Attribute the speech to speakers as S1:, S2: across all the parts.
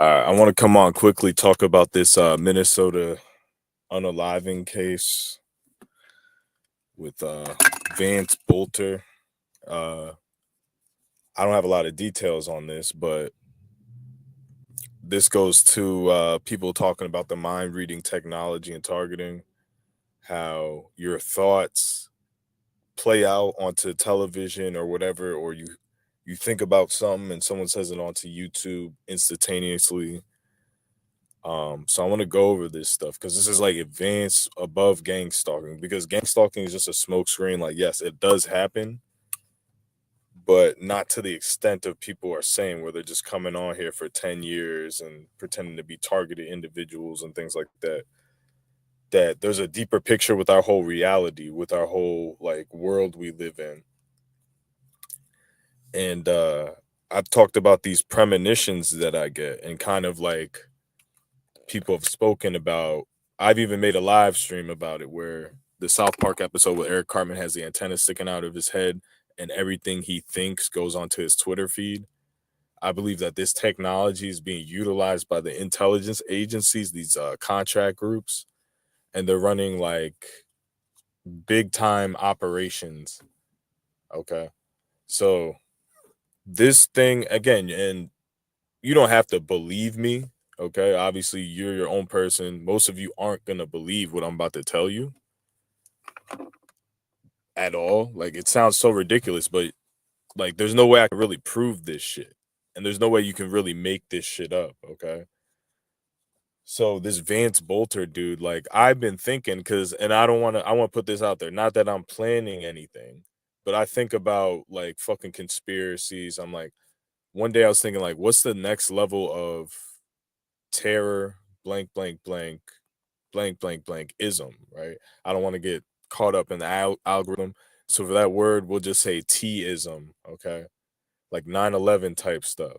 S1: I want to come on quickly talk about this Minnesota unaliving case with Vance Bolter. Uh, I don't have a lot of details on this, but this goes to people talking about the mind reading technology and targeting, how your thoughts play out onto television or whatever, or you think about something and someone says it onto YouTube instantaneously. So I want to go over this stuff because this is like advanced above gang stalking, because gang stalking is just a smoke screen. Like, yes, it does happen, but not to the extent of people are saying, where they're just coming on here for 10 years and pretending to be targeted individuals and things like that. That there's a deeper picture with our whole reality, with our whole like world we live in. And I've talked about these premonitions that I get, and kind of like people have spoken about. I've even made a live stream about it, where the South Park episode where Eric Cartman has the antenna sticking out of his head and everything he thinks goes onto his Twitter feed. I believe that this technology is being utilized by the intelligence agencies, these contract groups, and they're running like big time operations. Okay. So this thing again, and you don't have to believe me. Okay. Obviously, you're your own person. Most of you aren't going to believe what I'm about to tell you at all. Like, it sounds so ridiculous, but like, there's no way I can really prove this shit. And there's no way you can really make this shit up. Okay. So this Vance Bolter dude, like, I've been thinking, because, and I want to put this out there. Not that I'm planning anything, but I think about like fucking conspiracies. I'm like, one day I was thinking, like, what's the next level of terror, blank, blank, blank, blank, blank, blank ism, right? I don't want to get caught up in the algorithm. So for that word, we'll just say T-ism, okay? Like 9/11 type stuff.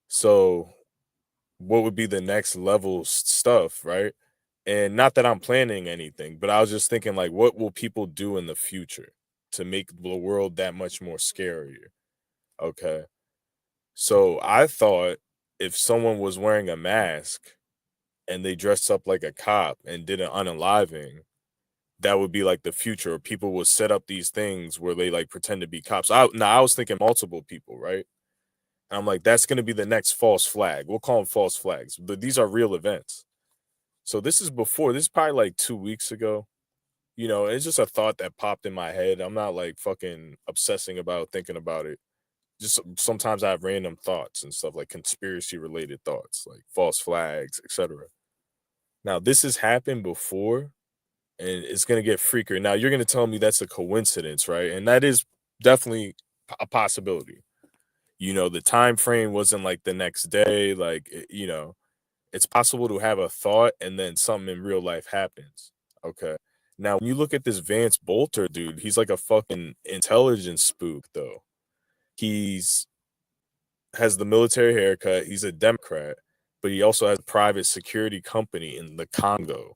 S1: So what would be the next level stuff, right? And not that I'm planning anything, but I was just thinking, like, what will people do in the future to make the world that much more scarier? Okay. So I thought, if someone was wearing a mask and they dressed up like a cop and did an unaliving, that would be like the future. People would set up these things where they like pretend to be cops. I was thinking multiple people, right? And I'm like, that's going to be the next false flag. We'll call them false flags, but these are real events. So this is before. This is probably like 2 weeks ago. It's just a thought that popped in my head. I'm not like fucking obsessing about thinking about it. Just sometimes I have random thoughts and stuff, like conspiracy related thoughts, like false flags, etc. Now this has happened before, and it's gonna get freakier. Now you're gonna tell me that's a coincidence, right? And that is definitely a possibility. The time frame wasn't like the next day. Like, it's possible to have a thought and then something in real life happens. Okay. Now, when you look at this Vance Bolter dude, he's like a fucking intelligence spook, though. He's has the military haircut. He's a Democrat, but he also has a private security company in the Congo.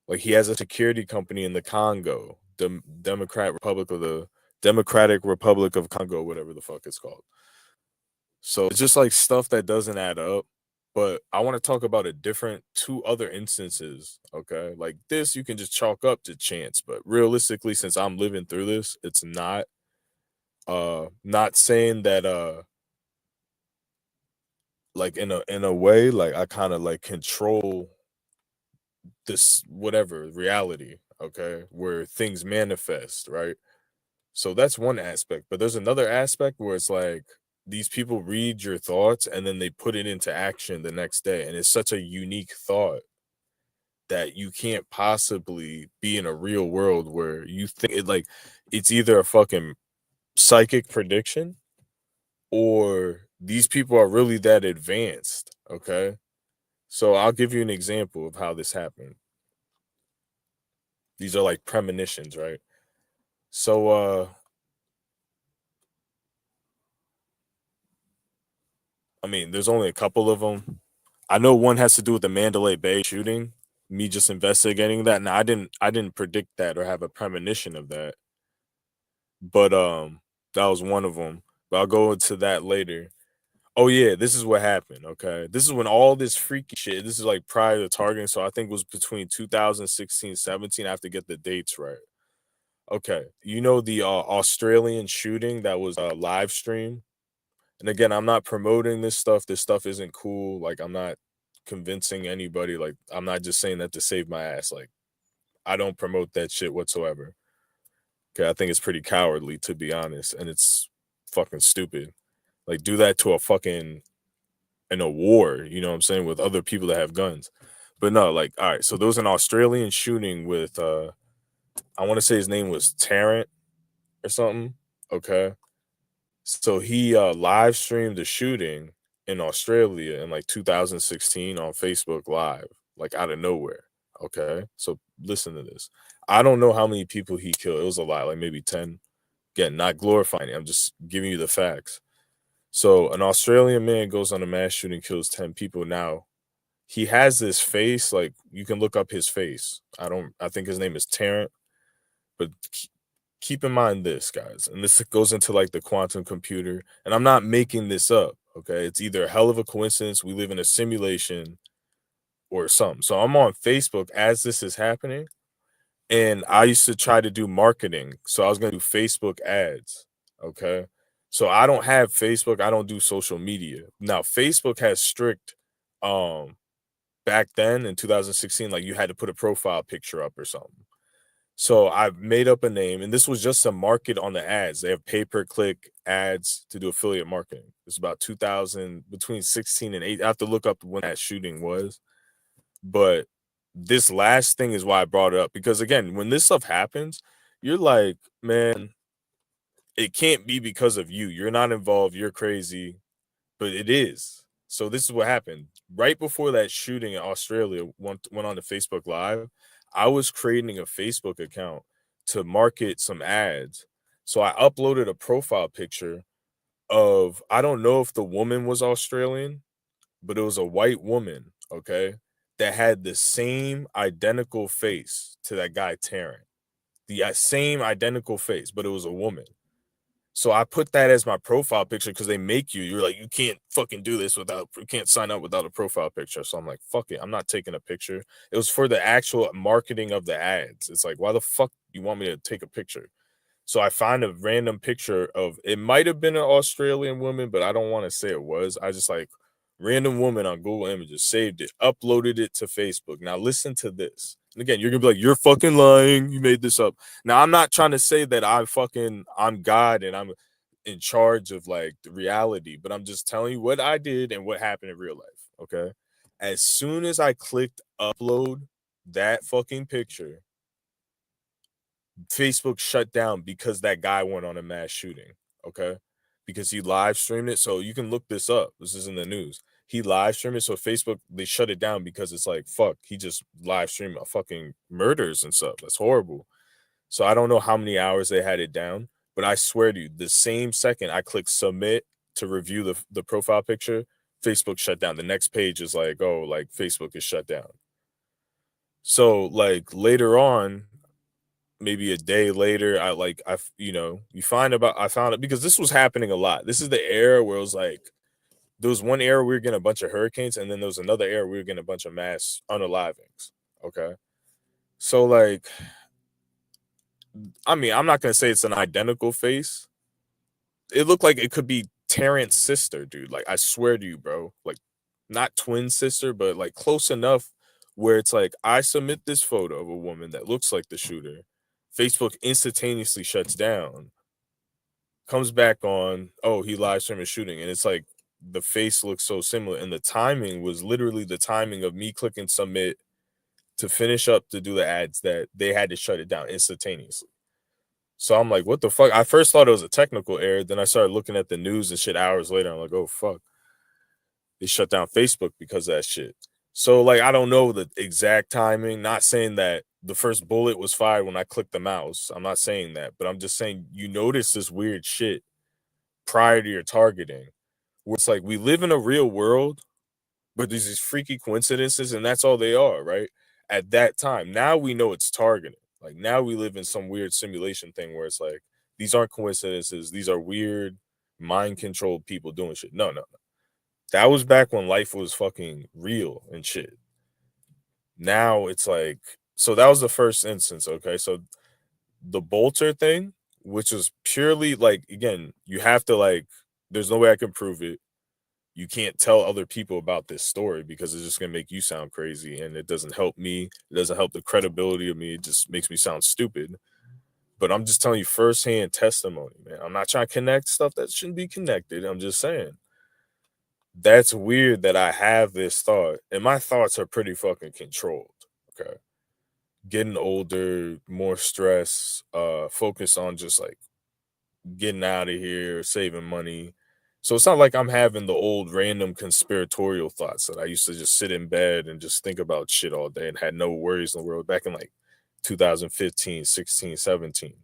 S1: Like, he has a security company in the Congo, the Democratic Republic of Congo, whatever the fuck it's called. So it's just like stuff that doesn't add up. But I want to talk about a different two other instances. Okay. Like, this you can just chalk up to chance. But realistically, since I'm living through this, it's not. Not saying that like in a way, like, I kind of like control this whatever reality, okay, where things manifest, right? So that's one aspect, but there's another aspect where it's like these people read your thoughts and then they put it into action the next day, and it's such a unique thought that you can't possibly be in a real world where you think it, like, it's either a fucking psychic prediction or these people are really that advanced, okay? So I'll give you an example of how this happened. These are like premonitions, right? So I mean, there's only a couple of them. I know one has to do with the Mandalay Bay shooting. Me just investigating that. Now, I didn't predict that or have a premonition of that, but that was one of them. But I'll go into that later. Oh yeah, this is what happened. Okay, this is when all this freaky shit. This is like prior to targeting, so I think it was between 2016, 17. I have to get the dates right. Okay, you know the Australian shooting that was live stream. And again, I'm not promoting this stuff. This stuff isn't cool. Like I'm not convincing anybody. Like I'm not just saying that to save my ass. Like I don't promote that shit whatsoever. Okay, I think it's pretty cowardly to be honest, and it's fucking stupid. Like do that to a fucking in a war, you know what I'm saying, with other people that have guns. But no, like, all right, so there was an Australian shooting with I want to say his name was Tarrant or something. Okay. So he live streamed the shooting in Australia in like 2016 on Facebook Live, like out of nowhere. Okay. So listen to this. I don't know how many people he killed. It was a lot, like maybe 10. Again, not glorifying it. I'm just giving you the facts. So an Australian man goes on a mass shooting, kills 10 people. Now he has this face, like you can look up his face. I think his name is Tarrant, but keep in mind this, guys, and this goes into like the quantum computer, and I'm not making this up. Okay, it's either a hell of a coincidence, we live in a simulation, or something. So I'm on Facebook as this is happening, and I used to try to do marketing. So I was gonna do Facebook ads. Okay. So I don't have Facebook, I don't do social media. Now Facebook has strict back then in 2016, like you had to put a profile picture up or something. So I've made up a name, and this was just to market on the ads. They have pay-per-click ads to do affiliate marketing. It's about 2000, between 16 and 8. I have to look up when that shooting was. But this last thing is why I brought it up. Because again, when this stuff happens, you're like, man, it can't be because of you. You're not involved. You're crazy. But it is. So this is what happened. Right before that shooting in Australia went on to Facebook Live, I was creating a Facebook account to market some ads. So I uploaded a profile picture of, I don't know if the woman was Australian, but it was a white woman, okay, that had the same identical face to that guy Tarrant. The same identical face, but it was a woman. So I put that as my profile picture because they make you. You're like, you can't fucking do this without, you can't sign up without a profile picture. So I'm like, fuck it. I'm not taking a picture. It was for the actual marketing of the ads. It's like, why the fuck you want me to take a picture? So I find a random picture of, it might have been an Australian woman, but I don't want to say it was. I just like random woman on Google Images, saved it, uploaded it to Facebook. Now listen to this. And again, you're gonna be like, you're fucking lying. You made this up. Now I'm not trying to say that I'm God and I'm in charge of like the reality, but I'm just telling you what I did and what happened in real life. Okay. As soon as I clicked upload that fucking picture, Facebook shut down because that guy went on a mass shooting. Okay. Because he live streamed it. So you can look this up. This is in the news. He live streamed it. So Facebook, they shut it down because it's like, fuck, he just live streamed a fucking murders and stuff. That's horrible. So I don't know how many hours they had it down, but I swear to you, the same second I click submit to review the profile picture, Facebook shut down. The next page is like, oh, like Facebook is shut down. So like later on, maybe a day later, I found it because this was happening a lot. This is the era where it was like there was one era we were getting a bunch of hurricanes, and then there was another era we were getting a bunch of mass unalivings. Okay. So like, I mean, I'm not gonna say it's an identical face. It looked like it could be Terrence's sister, dude. Like, I swear to you, bro. Like, not twin sister, but like close enough where it's like I submit this photo of a woman that looks like the shooter. Facebook instantaneously shuts down, comes back on, oh, he live streamed a shooting. And it's like the face looks so similar. And the timing was literally the timing of me clicking submit to finish up to do the ads that they had to shut it down instantaneously. So I'm like, what the fuck? I first thought it was a technical error. Then I started looking at the news and shit hours later. I'm like, oh, fuck. They shut down Facebook because of that shit. So, like, I don't know the exact timing. Not saying that the first bullet was fired when I clicked the mouse. I'm not saying that. But I'm just saying you notice this weird shit prior to your targeting. Where it's like we live in a real world, but there's these freaky coincidences, and that's all they are, right? At that time. Now we know it's targeting. Like now we live in some weird simulation thing where it's like these aren't coincidences, these are weird mind controlled people doing shit. No, no, no. That was back when life was fucking real and shit. Now it's like, so that was the first instance, okay? So the Bolter thing, which is purely like, again, you have to like, there's no way I can prove it. You can't tell other people about this story because it's just gonna make you sound crazy, and it doesn't help me. It doesn't help the credibility of me. It just makes me sound stupid. But I'm just telling you firsthand testimony, man. I'm not trying to connect stuff that shouldn't be connected. I'm just saying that's weird that I have this thought, and my thoughts are pretty fucking controlled. Okay, getting older, more stress, focus on just like getting out of here, saving money. So it's not like I'm having the old random conspiratorial thoughts that I used to just sit in bed and just think about shit all day and had no worries in the world back in like 2015, 16, 17.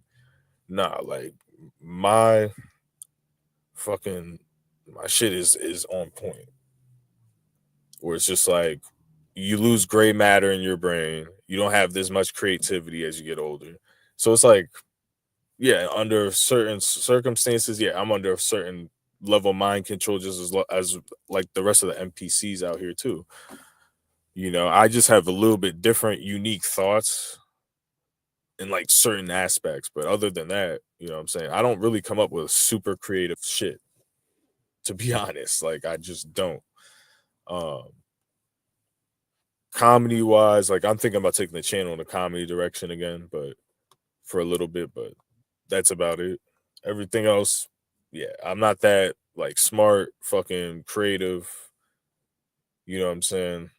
S1: Nah, like my fucking my shit is on point. Where it's just like you lose gray matter in your brain. You don't have this much creativity as you get older. So it's like, yeah, under certain circumstances, yeah, I'm under a certain level of mind control just as like the rest of the NPCs out here too. I just have a little bit different, unique thoughts in like certain aspects, but other than that, what I'm saying, I don't really come up with super creative shit. To be honest, like I just don't. Um, Comedy wise, like I'm thinking about taking the channel in the comedy direction again, but for a little bit, but that's about it. Everything else, yeah, I'm not that like smart, fucking creative. You know what I'm saying?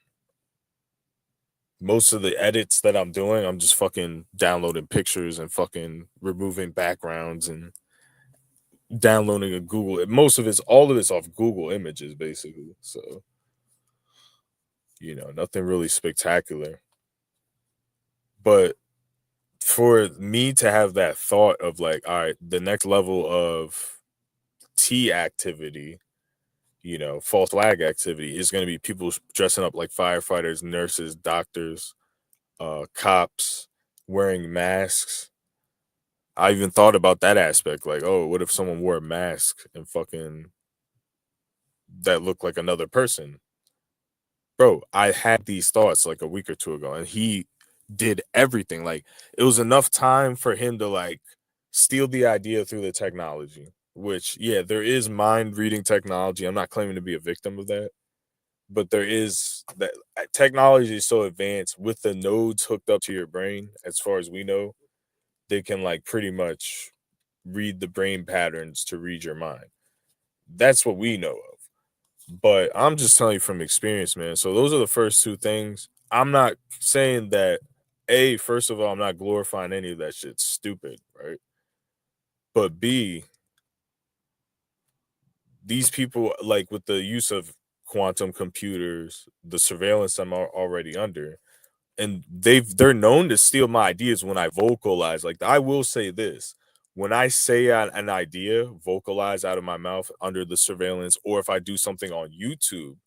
S1: Most of the edits that I'm doing, I'm just fucking downloading pictures and fucking removing backgrounds and downloading a Google. Most of it's all of it's off Google Images, basically. So, nothing really spectacular. But for me to have that thought of like, all right, the next level of T activity, false flag activity is going to be people dressing up like firefighters, nurses, doctors, cops, wearing masks. I even thought about that aspect, like, oh, what if someone wore a mask and fucking that looked like another person? Bro, I had these thoughts like a week or two ago, and he did everything. Like, it was enough time for him to like steal the idea through the technology, which, yeah, there is mind reading technology. I'm not claiming to be a victim of that, but there is that technology is so advanced with the nodes hooked up to your brain, as far as we know, they can like pretty much read the brain patterns to read your mind. That's what we know of. But I'm just telling you from experience, man. So those are the first two things. I'm not saying that, first of all, I'm not glorifying any of that shit. Stupid, right? But B, these people, like with the use of quantum computers, the surveillance I'm already under, and they're known to steal my ideas when I vocalize. Like, I will say this: when I say an idea, vocalize out of my mouth under the surveillance, or if I do something on YouTube,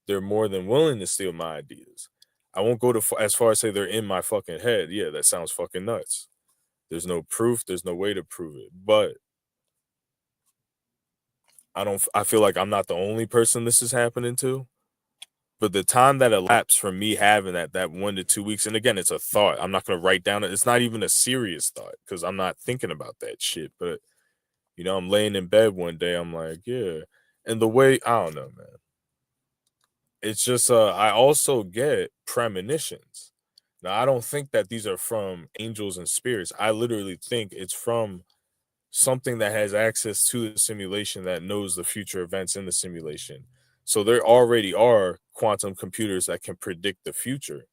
S1: they're more than willing to steal my ideas. I won't go to as far as say they're in my fucking head. Yeah, that sounds fucking nuts. There's no proof. There's no way to prove it. But I don't. I feel like I'm not the only person this is happening to. But the time that elapsed from me having that 1 to 2 weeks, and again, it's a thought. I'm not gonna write down it. It's not even a serious thought because I'm not thinking about that shit. But I'm laying in bed one day. I'm like, yeah. And the way, I don't know, man. It's just I also get premonitions. Now I don't think that these are from angels and spirits. I literally think it's from something that has access to the simulation that knows the future events in the simulation. So there already are quantum computers that can predict the future.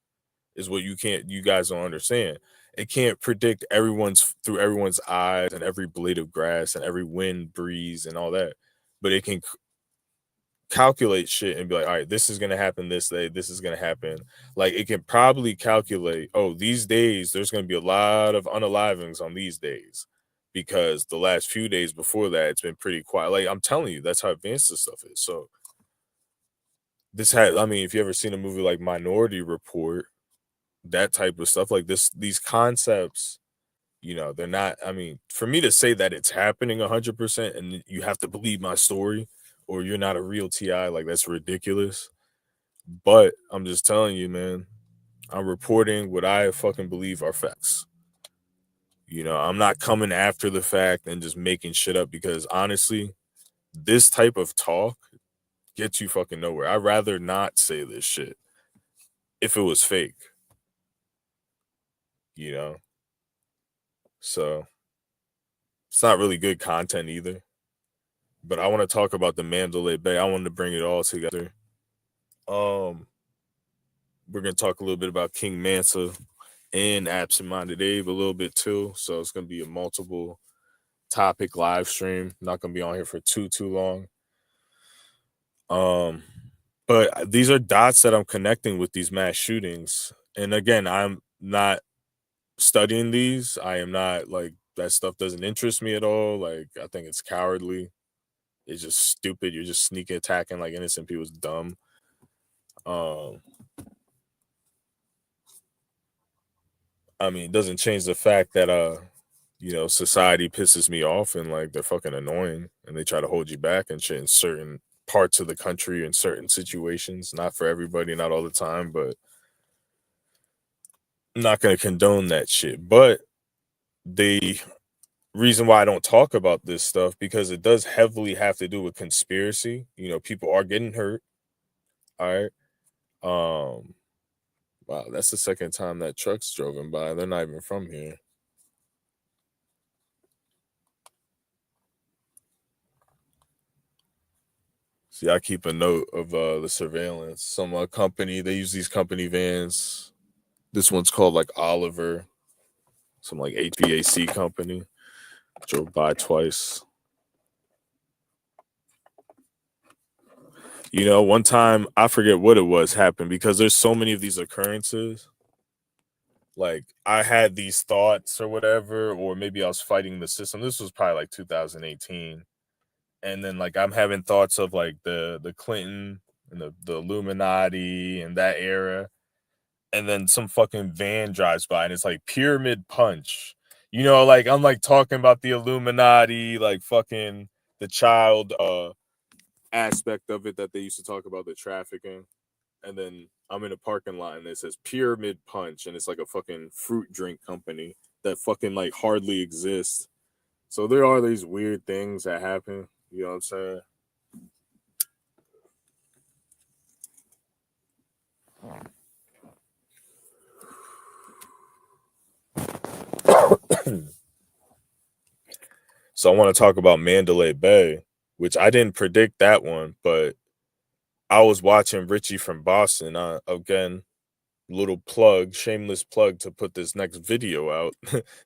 S1: Is what you guys don't understand. It can't predict everyone's through everyone's eyes and every blade of grass and every wind breeze and all that. But it can calculate shit and be like, all right, this is gonna happen this day, this is gonna happen. Like, it can probably calculate, oh, these days there's gonna be a lot of unalivings on these days because the last few days before that it's been pretty quiet. Like, I'm telling you, that's how advanced this stuff is. So I mean, if you ever seen a movie like Minority Report, that type of stuff, like these concepts, they're not, I mean, for me to say that it's happening 100% and you have to believe my story, or you're not a real TI. Like, that's ridiculous. But I'm just telling you, man, I'm reporting what I fucking believe are facts. You know, I'm not coming after the fact and just making shit up, because honestly, this type of talk gets you fucking nowhere. I'd rather not say this shit if it was fake, you know? So it's not really good content either. But I want to talk about the Mandalay Bay. I wanted to bring it all together. We're gonna talk a little bit about King Mansa and Absent Minded Abe a little bit too. So it's gonna be a multiple topic live stream. Not gonna be on here for too long. But these are dots that I'm connecting with these mass shootings. And again, I'm not studying these. I am not, like, that stuff doesn't interest me at all. Like, I think it's cowardly. It's just stupid. You're just sneak attacking like innocent people. It's dumb. I mean, it doesn't change the fact that society pisses me off, and like they're fucking annoying, and they try to hold you back and shit in certain parts of the country, in certain situations. Not for everybody, not all the time, but I'm not gonna condone that shit. But the reason why I don't talk about this stuff, because it does heavily have to do with conspiracy. You know, people are getting hurt. All right. Wow, that's the second time that truck's driven by. They're not even from here. See, I keep a note of the surveillance. Some company, they use these company vans. This one's called like Oliver, some like HVAC company. Drove by twice. You know, one time, I forget what it was, happened, because there's so many of these occurrences. Like, I had these thoughts or whatever, or maybe I was fighting the system. This was probably like 2018. And then like I'm having thoughts of like the Clinton and the Illuminati and that era. And then some fucking van drives by and it's like Pyramid Punch. You know, like I'm like talking about the Illuminati, like fucking the child aspect of it that they used to talk about, the trafficking. And then I'm in a parking lot and it says Pyramid Punch, and it's like a fucking fruit drink company that fucking like hardly exists. So there are these weird things that happen. You know what I'm saying? So I want to talk about Mandalay Bay, which I didn't predict that one, but I was watching Richie from Boston. Again, little plug, shameless plug to put this next video out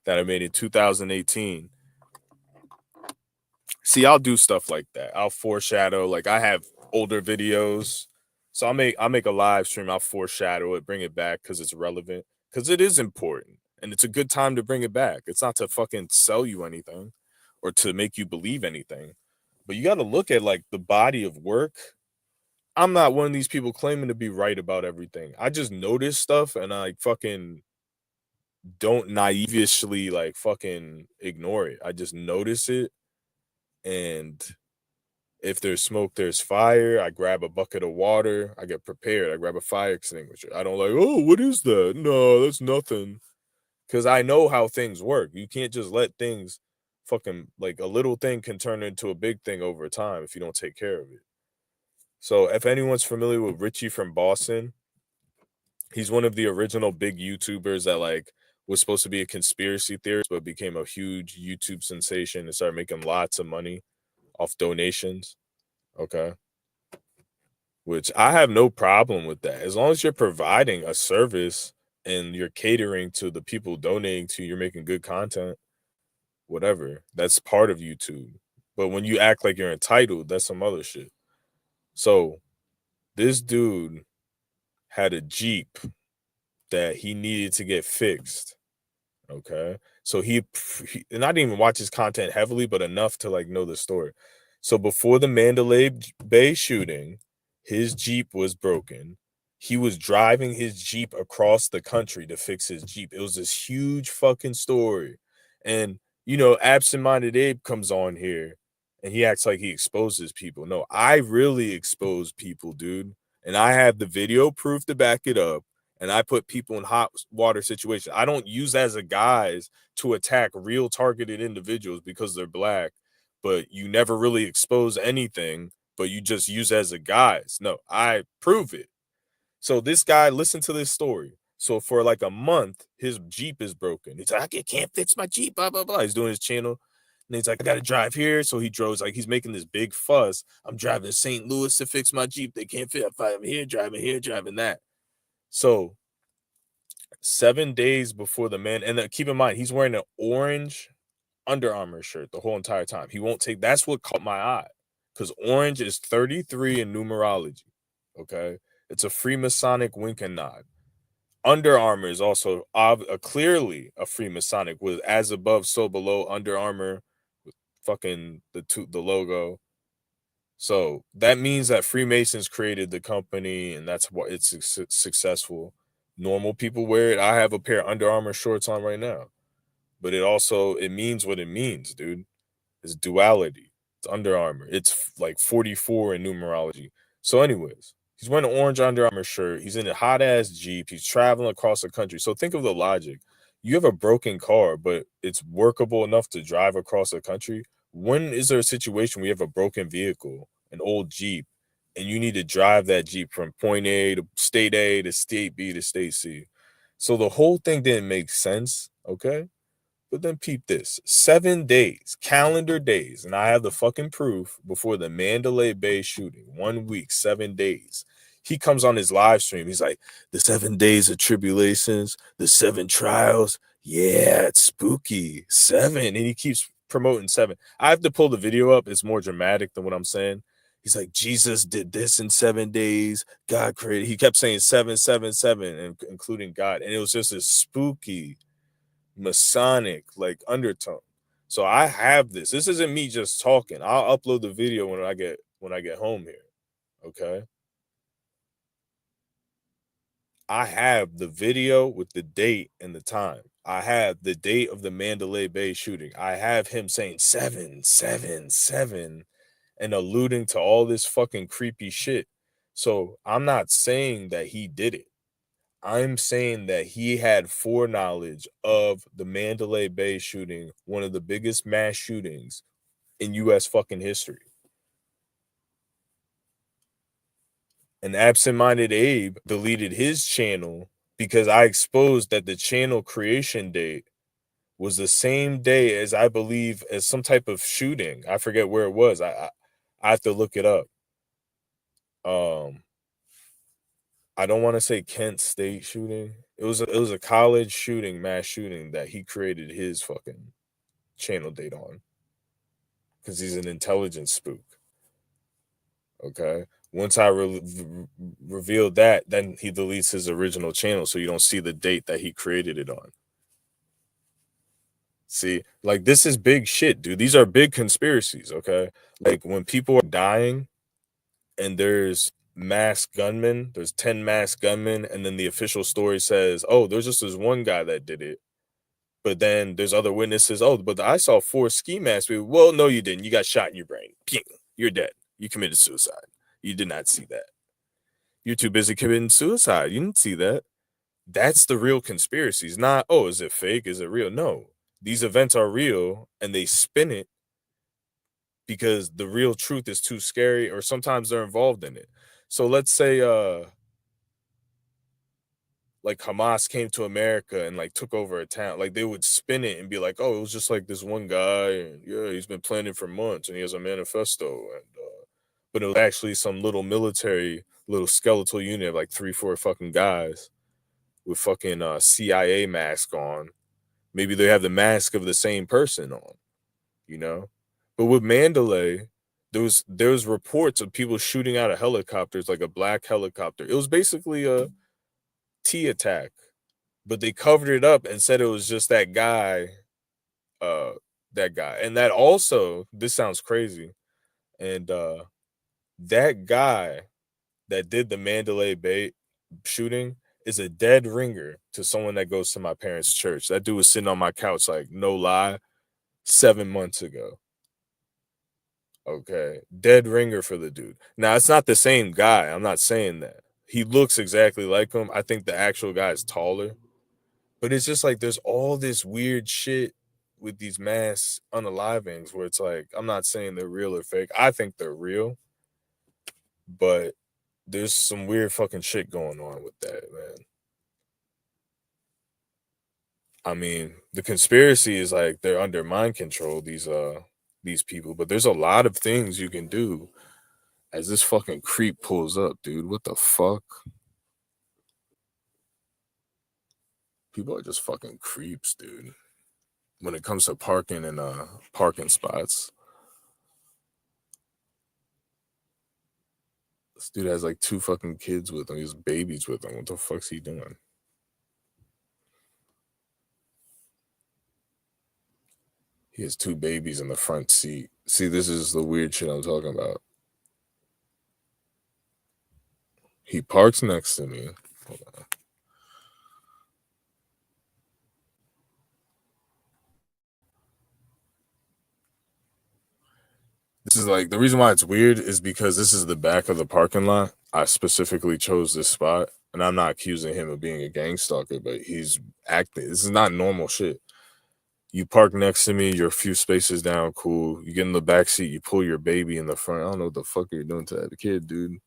S1: that I made in 2018. See, I'll do stuff like that. I'll foreshadow. Like, I have older videos, so I'll make a live stream. I'll foreshadow it, bring it back because it's relevant, because it is important, and it's a good time to bring it back. It's not to fucking sell you anything or to make you believe anything, but you got to look at like the body of work. I'm not one of these people claiming to be right about everything. I just notice stuff and I fucking don't naively like fucking ignore it. I just notice it, and if there's smoke, there's fire. I grab a bucket of water. I get prepared. I grab a fire extinguisher. I don't like, oh, what is that? No, that's nothing. Because I know how things work. You can't just let things fucking, like, a little thing can turn into a big thing over time if you don't take care of it. So if anyone's familiar with Richie from Boston, he's one of the original big YouTubers that like was supposed to be a conspiracy theorist, but became a huge YouTube sensation and started making lots of money off donations. Okay. Which I have no problem with that. As long as you're providing a service and you're catering to the people donating to you, you're making good content, whatever. That's part of YouTube. But when you act like you're entitled, that's some other shit. So this dude had a Jeep that he needed to get fixed. Okay. So and I didn't even watch his content heavily, but enough to like know the story. So before the Mandalay Bay shooting, his Jeep was broken. He was driving his Jeep across the country to fix his Jeep. It was this huge fucking story. And, you know, Absent Minded Abe comes on here and he acts like he exposes people. No, I really expose people, dude. And I have the video proof to back it up. And I put people in hot water situations. I don't use as a guise to attack real targeted individuals because they're black, but you never really expose anything, but you just use as a guise. No, I prove it. So this guy, listen to this story. So for like a month, his Jeep is broken. He's like, I can't fix my Jeep, blah, blah, blah. He's doing his channel. And he's like, I gotta drive here. So he drove, like, he's making this big fuss. I'm driving to St. Louis to fix my Jeep. They can't fit. I'm here, driving that. So 7 days before the man, and keep in mind, he's wearing an orange Under Armour shirt the whole entire time. He won't take, that's what caught my eye. Because orange is 33 in numerology. Okay. It's a Freemasonic wink and nod. Under Armour is also clearly a Freemasonic with as above, so below. Under Armour, with fucking the logo. So that means that Freemasons created the company, and that's why it's successful. Normal people wear it. I have a pair of Under Armour shorts on right now, but it means what it means, dude. It's duality. It's Under Armour. It's like 44 in numerology. So, anyways, he's wearing an orange Under Armour shirt. He's in a hot ass Jeep. He's traveling across the country. So think of the logic. You have a broken car, but it's workable enough to drive across the country. When is there a situation where you have a broken vehicle, an old Jeep, and you need to drive that Jeep from point A to state B to state C? So the whole thing didn't make sense, okay? But then peep this. 7 days, calendar days, and I have the fucking proof before the Mandalay Bay shooting. 1 week, 7 days. He comes on his live stream. He's like, the 7 days of tribulations, the 7 trials. Yeah, it's spooky. 7. And he keeps promoting 7. I have to pull the video up. It's more dramatic than what I'm saying. He's like, Jesus did this in 7 days. God created. He kept saying 7, 7, 7, including God. And it was just a spooky Masonic like undertone. So I have this. This isn't me just talking. I'll upload the video when I get home here. Okay. I have the video with the date and the time. I have the date of the Mandalay Bay shooting. I have him saying 7, 7, 7 and alluding to all this fucking creepy shit. So I'm not saying that he did it. I'm saying that he had foreknowledge of the Mandalay Bay shooting, one of the biggest mass shootings in US fucking history. And Absent-Minded Abe deleted his channel because I exposed that the channel creation date was the same day as, I believe, as some type of shooting. I forget where it was. I have to look it up. I don't want to say Kent State shooting. It was a college shooting, mass shooting that he created his fucking channel date on, because he's an intelligence spook. Okay. Once I revealed that, then he deletes his original channel, so you don't see the date that he created it on. See, like, this is big shit, dude. These are big conspiracies. Okay. Like, when people are dying and there's masked gunmen, there's 10 masked gunmen, and then the official story says, oh, there's just this one guy that did it. But then there's other witnesses. Oh, but I saw 4 ski masks. Well, no, you didn't. You got shot in your brain. Pew! You're dead. You committed suicide. You did not see that. You're too busy committing suicide. You didn't see that. That's the real conspiracies. Not, oh, is it fake? Is it real? No. These events are real, and they spin it because the real truth is too scary, or sometimes they're involved in it. So let's say like Hamas came to America and like took over a town, like they would spin it and be like, oh, it was just like this one guy, and yeah, he's been planning for months and he has a manifesto, and but it was actually some little military, little skeletal unit of like 3, 4 fucking guys with fucking CIA mask on. Maybe they have the mask of the same person on, you know. But with Mandalay, there was reports of people shooting out of helicopters, like a black helicopter. It was basically a T attack, but they covered it up and said it was just that guy, and that also, this sounds crazy, and that guy that did the Mandalay Bay shooting is a dead ringer to someone that goes to my parents' church. That dude was sitting on my couch, like, no lie, 7 months ago. Okay, dead ringer for the dude. Now it's not the same guy. I'm not saying that. He looks exactly like him. I think the actual guy is taller. But it's just like there's all this weird shit with these mass unalivings where it's like I'm not saying they're real or fake. I think they're real, but there's some weird fucking shit going on with that, man. I mean, the conspiracy is like they're under mind control, these people, but there's a lot of things you can do as this fucking creep pulls up, dude. What the fuck? People are just fucking creeps, dude. When it comes to parking and parking spots. This dude has like two fucking kids with him. He has babies with him. What the fuck's he doing? He has two babies in the front seat. See, this is the weird shit I'm talking about. He parks next to me. Hold on. This is like the reason why it's weird is because this is the back of the parking lot. I specifically chose this spot, and I'm not accusing him of being a gang stalker, but he's acting. This is not normal shit. You park next to me, you're a few spaces down, cool. You get in the back seat, you pull your baby in the front. I don't know what the fuck you're doing to that kid, dude.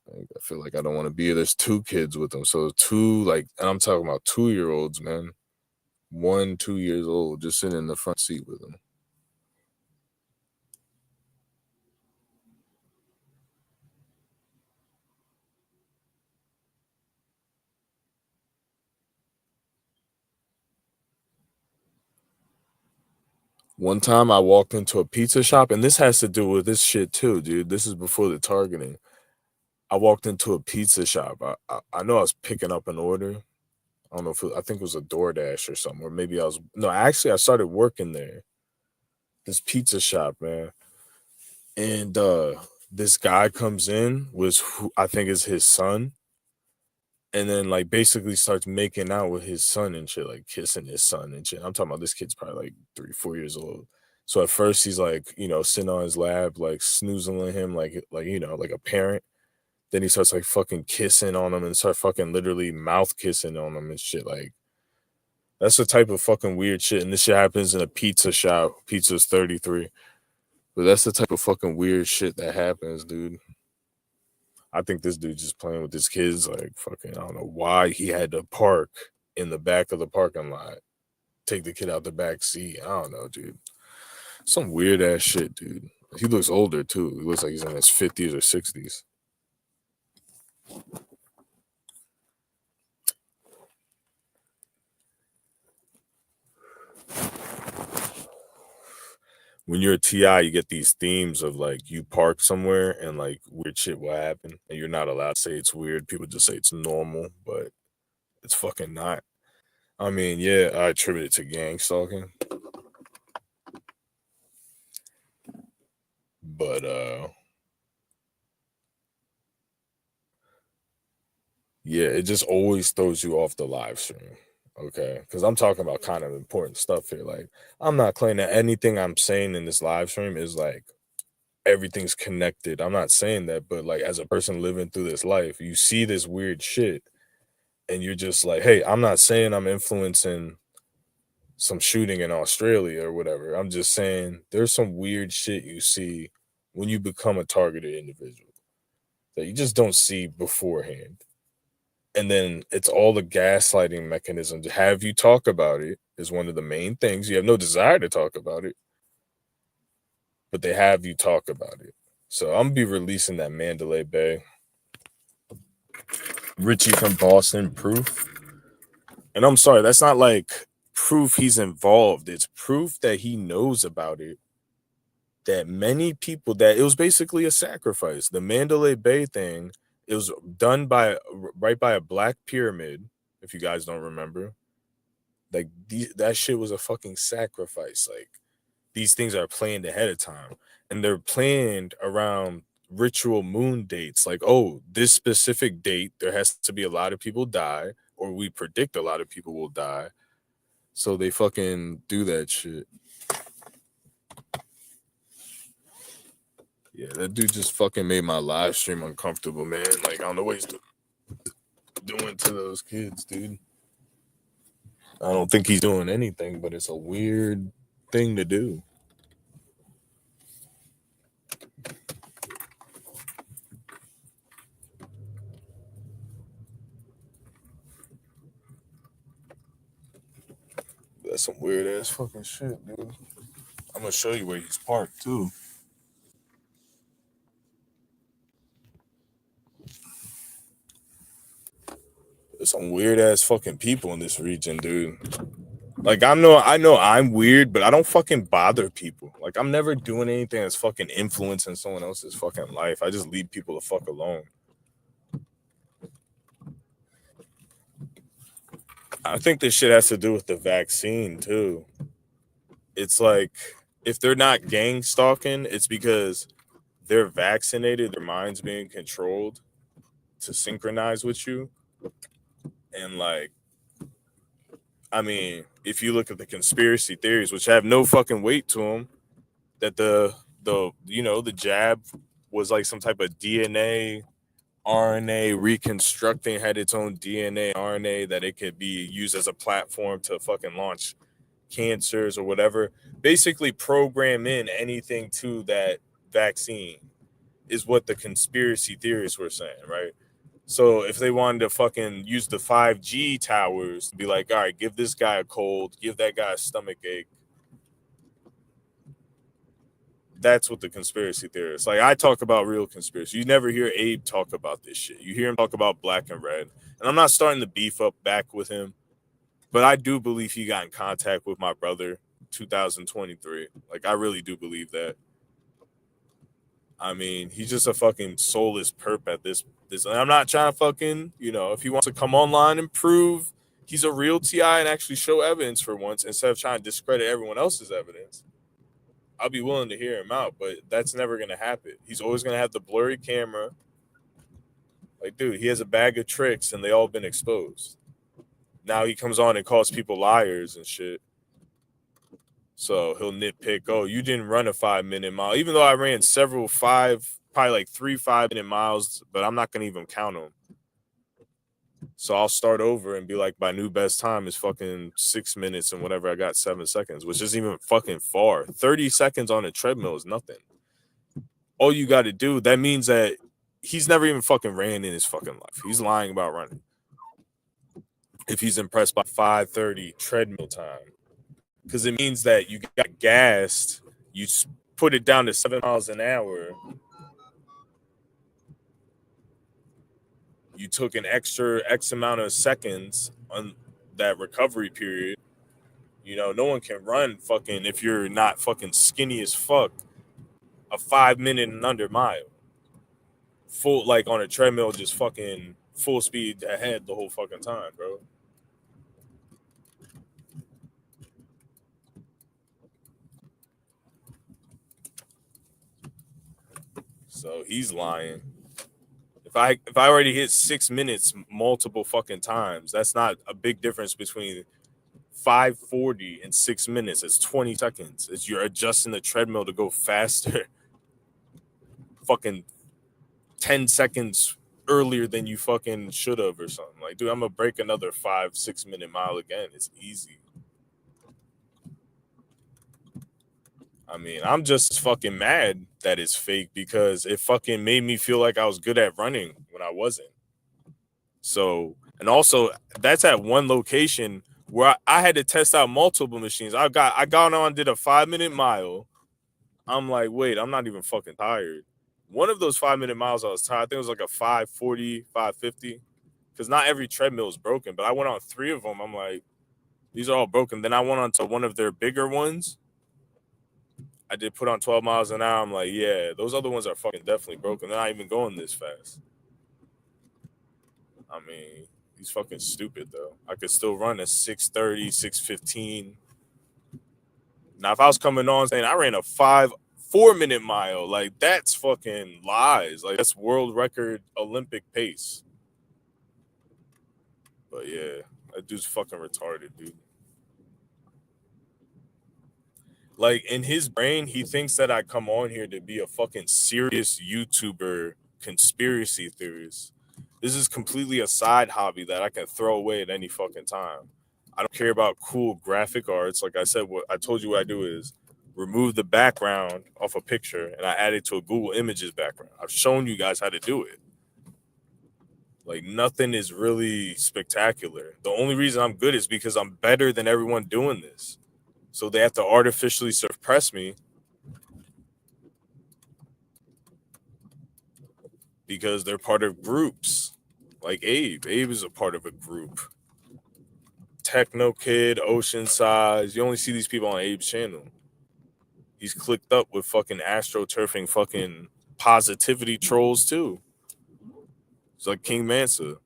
S1: Like, I feel like I don't want to be here. There's two kids with them, so two like, and I'm talking about 2 year olds, man. 1, 2 years old, just sitting in the front seat with them. One time I walked into a pizza shop, and this has to do with this shit too, dude. This is before the targeting. I walked into a pizza shop. I know I was picking up an order. I don't know if I think it was a DoorDash or something, or maybe I was no. Actually, I started working there. This pizza shop, man, and this guy comes in, was who I think is his son, and then like basically starts making out with his son and shit, like kissing his son and shit. I'm talking about this kid's probably like 3, 4 years old. So at first he's like, sitting on his lap, like snoozing on him, like like a parent. Then he starts like fucking kissing on him and start fucking literally mouth kissing on him and shit. Like that's the type of fucking weird shit. And this shit happens in a pizza shop. Pizza's 33. But that's the type of fucking weird shit that happens, dude. I think this dude just playing with his kids, like fucking. I don't know why he had to park in the back of the parking lot, take the kid out the back seat. I don't know, dude. Some weird ass shit, dude. He looks older too. He looks like he's in his 50s or 60s. When you're a TI, you get these themes of like you park somewhere and like weird shit will happen, and you're not allowed to say it's weird. People just say it's normal, but it's fucking not. I mean, yeah, I attribute it to gang stalking, but yeah, it just always throws you off the live stream. Okay. Because I'm talking about kind of important stuff here. Like, I'm not claiming that anything I'm saying in this live stream is like everything's connected. I'm not saying that, but like as a person living through this life, you see this weird shit and you're just like, hey, I'm not saying I'm influencing some shooting in Australia or whatever. I'm just saying there's some weird shit you see when you become a targeted individual that you just don't see beforehand. And then it's all the gaslighting mechanism to have you talk about it is one of the main things. You have no desire to talk about it, but they have you talk about it. So I'm gonna be releasing that Mandalay Bay. Richie from Boston proof. And I'm sorry, that's not like proof he's involved. It's proof that he knows about it. That many people that it was basically a sacrifice. The Mandalay Bay thing, it was done by right by a black pyramid, if you guys don't remember. Like that shit was a fucking sacrifice. Like these things are planned ahead of time, and they're planned around ritual moon dates. Like, oh, this specific date, there has to be a lot of people die, or we predict a lot of people will die. So they fucking do that shit. Yeah, that dude just fucking made my live stream uncomfortable, man. Like, I don't know what he's doing to those kids, dude. I don't think he's doing anything, but it's a weird thing to do. That's some weird ass fucking shit, dude. I'm gonna show you where he's parked too. There's some weird ass fucking people in this region, dude. Like I know I'm weird, but I don't fucking bother people. Like I'm never doing anything that's fucking influencing someone else's fucking life. I just leave people the fuck alone. I think this shit has to do with the vaccine too. It's like if they're not gang stalking, it's because they're vaccinated, their mind's being controlled to synchronize with you. And like, I mean, if you look at the conspiracy theories, which have no fucking weight to them, that the jab was like some type of DNA RNA reconstructing, had its own DNA RNA that it could be used as a platform to fucking launch cancers or whatever. Basically program in anything to that vaccine is what the conspiracy theorists were saying, right? So if they wanted to fucking use the 5G towers to be like, all right, give this guy a cold, give that guy a stomach ache. That's what the conspiracy theorists like. I talk about real conspiracy. You never hear Abe talk about this shit. You hear him talk about black and red. And I'm not starting to beef up back with him, but I do believe he got in contact with my brother 2023. Like I really do believe that. I mean, he's just a fucking soulless perp at this. And I'm not trying to fucking, if he wants to come online and prove he's a real TI and actually show evidence for once instead of trying to discredit everyone else's evidence, I'll be willing to hear him out. But that's never gonna happen. He's always gonna have the blurry camera. Like, dude, he has a bag of tricks and they all been exposed. Now he comes on and calls people liars and shit. So he'll nitpick, oh, you didn't run a 5-minute mile, even though I ran several probably like 3 5-minute miles, but I'm not gonna even count them. So I'll start over and be like, my new best time is fucking 6 minutes and whatever. I got 7 seconds, which isn't even fucking far. 30 seconds on a treadmill is nothing. All you got to do, that means that he's never even fucking ran in his fucking life. He's lying about running. If he's impressed by 5:30 treadmill time, because it means that you got gassed, you put it down to 7 miles an hour, you took an extra X amount of seconds on that recovery period. No one can run fucking, if you're not fucking skinny as fuck, a 5-minute and under mile. Full, like on a treadmill, just fucking full speed ahead the whole fucking time, bro. So he's lying. If I already hit 6 minutes multiple fucking times, that's not a big difference between 5:40 and 6 minutes. It's 20 seconds. It's you're adjusting the treadmill to go faster. Fucking 10 seconds earlier than you fucking should have or something. Like, dude, I'm gonna break another 5-6 minute mile again. It's easy. I mean, I'm just fucking mad that it's fake because it fucking made me feel like I was good at running when I wasn't. So, and also that's at one location where I had to test out multiple machines. I got on, did a 5-minute mile. I'm like, wait, I'm not even fucking tired. One of those 5-minute miles I was tired. I think it was like a 5:40, 5:50. Because not every treadmill is broken, but I went on 3 of them. I'm like, these are all broken. Then I went on to one of their bigger ones. I did put on 12 miles an hour. I'm like, yeah, those other ones are fucking definitely broken. They're not even going this fast. I mean, he's fucking stupid though. I could still run a 6:30, 6:15. Now, if I was coming on saying I ran a 4-minute mile, like that's fucking lies. Like that's world record Olympic pace. But yeah, that dude's fucking retarded, dude. Like in his brain, he thinks that I come on here to be a fucking serious YouTuber conspiracy theorist. This is completely a side hobby that I can throw away at any fucking time. I don't care about cool graphic arts. Like I said, what I told you what I do is remove the background off a picture and I add it to a Google Images background. I've shown you guys how to do it. Like nothing is really spectacular. The only reason I'm good is because I'm better than everyone doing this. So they have to artificially suppress me because they're part of groups. Like Abe. Abe is a part of a group. Techno Kid, Ocean Size. You only see these people on Abe's channel. He's clicked up with fucking astroturfing fucking positivity trolls too. It's like King Mansa.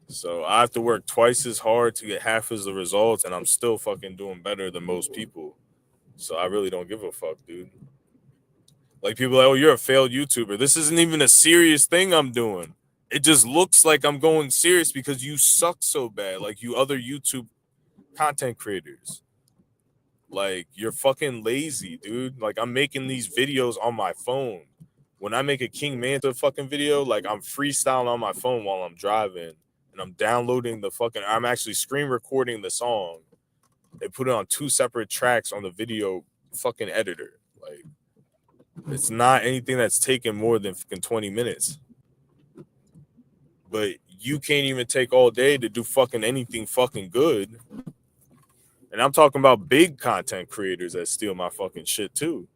S1: So I have to work twice as hard to get half as the results, and I'm still fucking doing better than most people. So I really don't give a fuck, dude. Like people are like, oh, you're a failed YouTuber. This isn't even a serious thing I'm doing. It just looks like I'm going serious because you suck so bad, like you other YouTube content creators. Like you're fucking lazy, dude. Like I'm making these videos on my phone. When I make a King Manta fucking video, like I'm freestyling on my phone while I'm driving and I'm downloading I'm actually screen recording the song. They put it on two separate tracks on the video fucking editor. Like it's not anything that's taken more than fucking 20 minutes. But you can't even take all day to do fucking anything fucking good. And I'm talking about big content creators that steal my fucking shit too.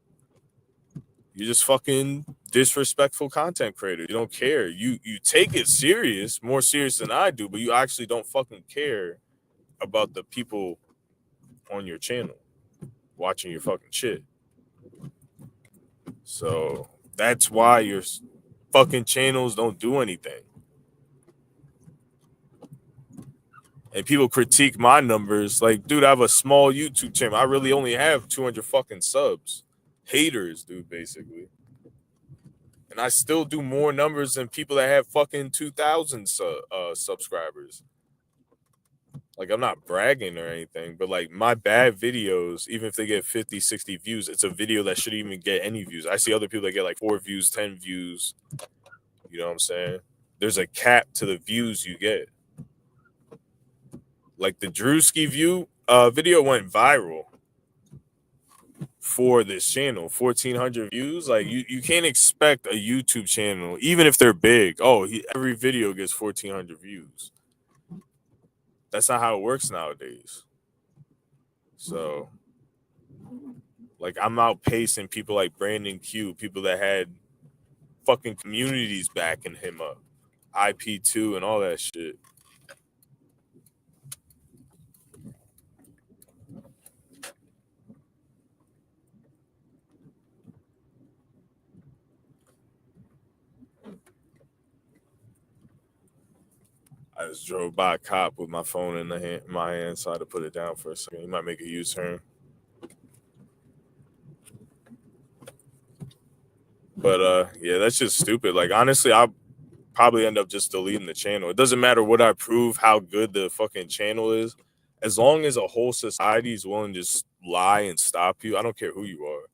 S1: You're just fucking disrespectful content creators. You don't care. You take it serious, more serious than I do, but you actually don't fucking care about the people on your channel watching your fucking shit. So that's why your fucking channels don't do anything. And people critique my numbers like, dude, I have a small YouTube channel. I really only have 200 fucking subs. Haters, dude, basically. And I still do more numbers than people that have fucking 2,000 subscribers. Like, I'm not bragging or anything, but like my bad videos, even if they get 50, 60 views, it's a video that shouldn't even get any views. I see other people that get like 4 views, 10 views. You know what I'm saying? There's a cap to the views you get. Like the Drewski video went viral for this channel, 1,400 views. Like you can't expect a YouTube channel, even if they're big. Oh, every video gets 1,400 views. That's not how it works nowadays. So, like, I'm outpacing people like Brandon Q, people that had fucking communities backing him up, IP2 and all that shit. I just drove by a cop with my phone in my hand, so I had to put it down for a second. He might make a U-turn. But yeah, that's just stupid. Like honestly, I'll probably end up just deleting the channel. It doesn't matter what I prove, how good the fucking channel is. As long as a whole society is willing to just lie and stop you, I don't care who you are.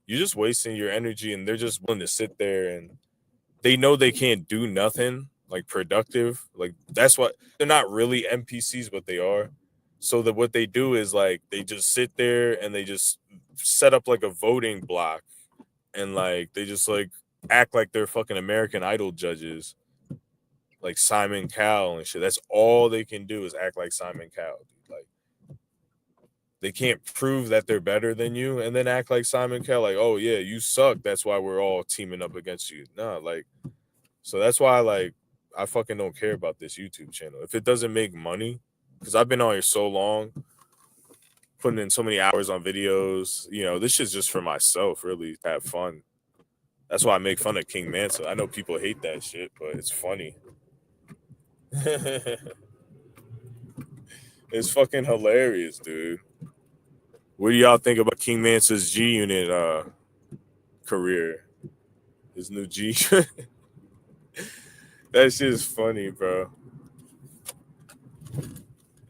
S1: You're just wasting your energy, and they're just willing to sit there and they know they can't do nothing like productive. Like that's what they're not really NPCs, but they are. So that what they do is like they just sit there and they just set up like a voting block and like they just like act like they're fucking American Idol judges, like Simon Cowell and shit. That's all they can do is act like Simon Cowell. Like they can't prove that they're better than you and then act like Simon Cowell. Like, oh yeah, you suck. That's why we're all teaming up against you. Nah, like so that's why like I fucking don't care about this YouTube channel. If it doesn't make money, because I've been on here so long, putting in so many hours on videos, you know, this shit's just for myself, really, to have fun. That's why I make fun of King Mansa. I know people hate that shit, but it's funny. It's fucking hilarious, dude. What do y'all think about King Mansa's G Unit career? His new G. That shit is funny, bro.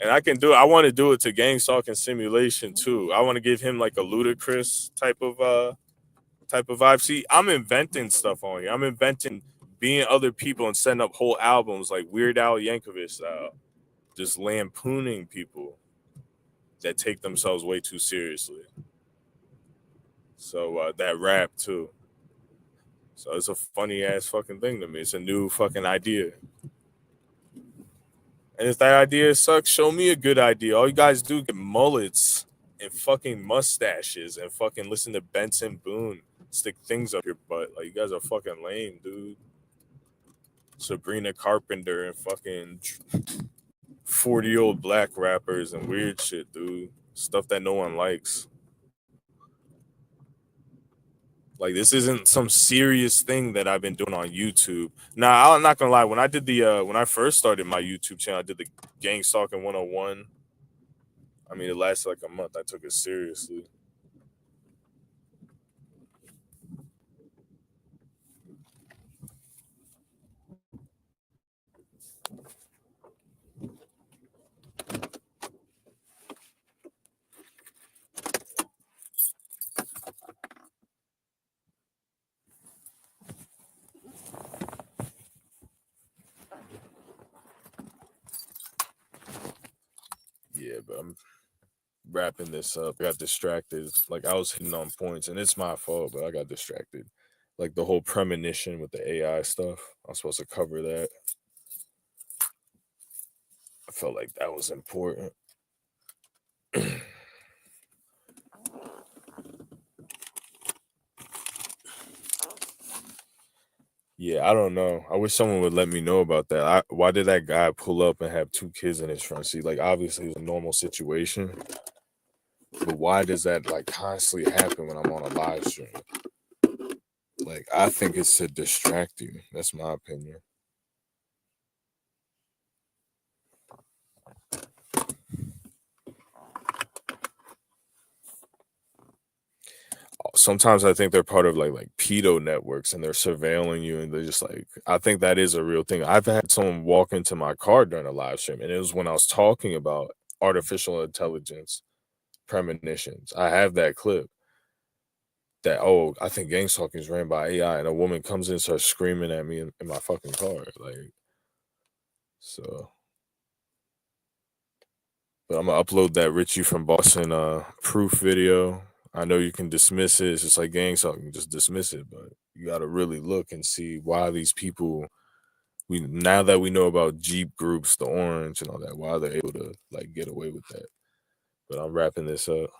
S1: And I can do it. I want to do it to Gang Stalking Simulation too. I want to give him like a Ludacris type of vibe. See, I'm inventing stuff on here. I'm inventing being other people and setting up whole albums like Weird Al Yankovic style, just lampooning people that take themselves way too seriously. So that rap too. So it's a funny ass fucking thing to me. It's a new fucking idea. And if that idea sucks, show me a good idea. All you guys do get mullets and fucking mustaches and fucking listen to Benson Boone stick things up your butt. Like, you guys are fucking lame, dude. Sabrina Carpenter and fucking 40-year-old black rappers and weird shit, dude. Stuff that no one likes. Like, this isn't some serious thing that I've been doing on YouTube. Now, I'm not gonna lie. When I did when I first started my YouTube channel, I did the Gang Stalking 101. I mean, it lasted like a month. I took it seriously. Yeah, but I'm wrapping this up. I got distracted. Like, I was hitting on points, and it's my fault, but I got distracted. Like, the whole premonition with the AI stuff. I was supposed to cover that. I felt like that was important. Yeah, I don't know. I wish someone would let me know about that. Why did that guy pull up and have 2 kids in his front seat? Like, obviously, it was a normal situation. But why does that, like, constantly happen when I'm on a live stream? Like, I think it's to distract you. That's my opinion. Sometimes I think they're part of like pedo networks and they're surveilling you and they're just like, I think that is a real thing. I've had someone walk into my car during a live stream and it was when I was talking about artificial intelligence premonitions. I have that clip that, oh, I think Gang Stalking is ran by AI, and a woman comes in and starts screaming at me in my fucking car. Like, so. But I'm gonna upload that Richie from Boston proof video. I know you can dismiss it. It's just like Gang Stalking, just dismiss it. But you gotta really look and see why these people, now that we know about Jeep groups, the orange and all that, why they're able to like get away with that. But I'm wrapping this up.